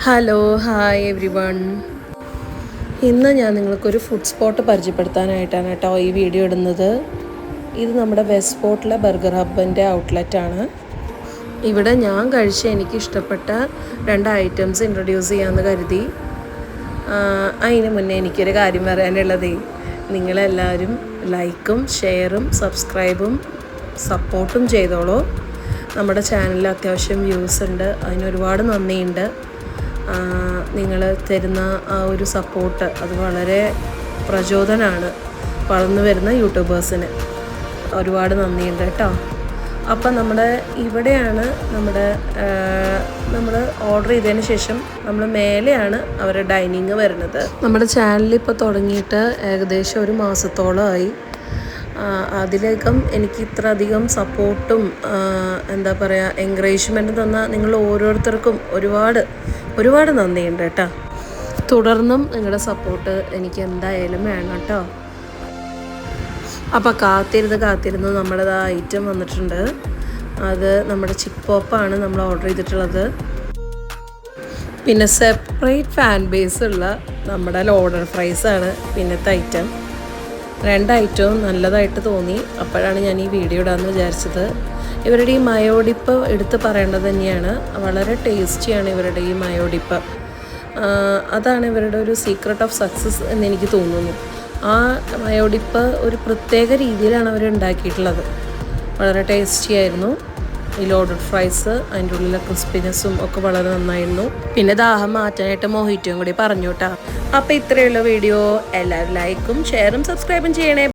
Hello hi every one. ഇന്ന് ഞാൻ നിങ്ങൾക്കൊരു ഫുഡ് സ്പോട്ട് പരിചയപ്പെടുത്താനായിട്ടാണ് കേട്ടോ ഈ വീഡിയോ ഇടുന്നത്. ഇത് നമ്മുടെ വെസ്റ്റ് സ്പോട്ടിലെ ബർഗർ ഹബ്ബിൻ്റെ ഔട്ട്ലെറ്റാണ്. ഇവിടെ ഞാൻ കഴിച്ച എനിക്കിഷ്ടപ്പെട്ട 2 ഐറ്റംസ് ഇൻട്രൊഡ്യൂസ് ചെയ്യാമെന്ന് കരുതി. അതിന് മുന്നേ എനിക്കൊരു കാര്യം പറയാനുള്ളതേ, നിങ്ങളെല്ലാവരും ലൈക്കും ഷെയറും സബ്സ്ക്രൈബും സപ്പോർട്ടും ചെയ്തോളൂ. നമ്മുടെ ചാനലിൽ അത്യാവശ്യം വ്യൂസ് ഉണ്ട്, അതിനൊരുപാട് നന്ദിയുണ്ട്. നിങ്ങൾ തരുന്ന ആ ഒരു സപ്പോർട്ട് അത് വളരെ പ്രചോദനമാണ് വളർന്നു വരുന്ന യൂട്യൂബേഴ്സിന്. ഒരുപാട് നന്ദിയുണ്ട് കേട്ടോ. അപ്പം ഇവിടെയാണ് നമ്മൾ ഓർഡർ ചെയ്തതിന് ശേഷം നമ്മൾ മേലെയാണ് അവരുടെ ഡൈനിങ് വരുന്നത്. നമ്മുടെ ചാനൽ ഇപ്പോൾ തുടങ്ങിയിട്ട് ഏകദേശം 1 മാസത്തോളമായി. അതിലേക്കും എനിക്ക് ഇത്ര അധികം സപ്പോർട്ടും എന്താ പറയുക എൻകറേജ്മെൻറ്റ് തന്ന നിങ്ങൾ ഓരോരുത്തർക്കും ഒരുപാട് നന്ദിയുണ്ട് കേട്ടോ. തുടർന്നും നിങ്ങളുടെ സപ്പോർട്ട് എനിക്ക് എന്തായാലും വേണം കേട്ടോ. അപ്പോൾ കാത്തിരുന്ന് നമ്മളത് ആ ഐറ്റം വന്നിട്ടുണ്ട്. അത് നമ്മുടെ ചിക്ക് പോപ്പാണ് നമ്മൾ ഓർഡർ ചെയ്തിട്ടുള്ളത്. പിന്നെ സെപ്പറേറ്റ് ഫാൻ ബേസ് ഉള്ള നമ്മുടെ ലോഡർ ഫ്രൈസാണ് പിന്നത്തെ ഐറ്റം. 2 ഐറ്റവും നല്ലതായിട്ട് തോന്നി. അപ്പോഴാണ് ഞാൻ ഈ വീഡിയോ ഇടാമെന്ന് വിചാരിച്ചത്. ഇവരുടെ ഈ മയോ ഡിപ്പ് എടുത്ത് പറയേണ്ടത് തന്നെയാണ്. വളരെ ടേസ്റ്റിയാണ് ഇവരുടെ ഈ മയോ ഡിപ്പ്. അതാണ് ഇവരുടെ ഒരു സീക്രട്ട് ഓഫ് സക്സസ് എന്ന് എനിക്ക് തോന്നുന്നു. ആ മയോ ഡിപ്പ് ഒരു പ്രത്യേക രീതിയിലാണ് അവർ ഉണ്ടാക്കിയിട്ടുള്ളത്. വളരെ ടേസ്റ്റി ആയിരുന്നു. ഈ ലോഡഡ് ഫ്രൈസ് അതിൻ്റെ ഉള്ളിലെ ക്രിസ്പിനെസ്സും ഒക്കെ വളരെ നന്നായിരുന്നു. പിന്നെ ദാഹം മാറ്റാനായിട്ട് മൊഹിറ്റോയും കൂടി പറഞ്ഞു കേട്ടോ. അപ്പോൾ ഇത്രയുള്ള വീഡിയോ എല്ലാവരും ലൈക്കും ഷെയറും സബ്സ്ക്രൈബും ചെയ്യണേ.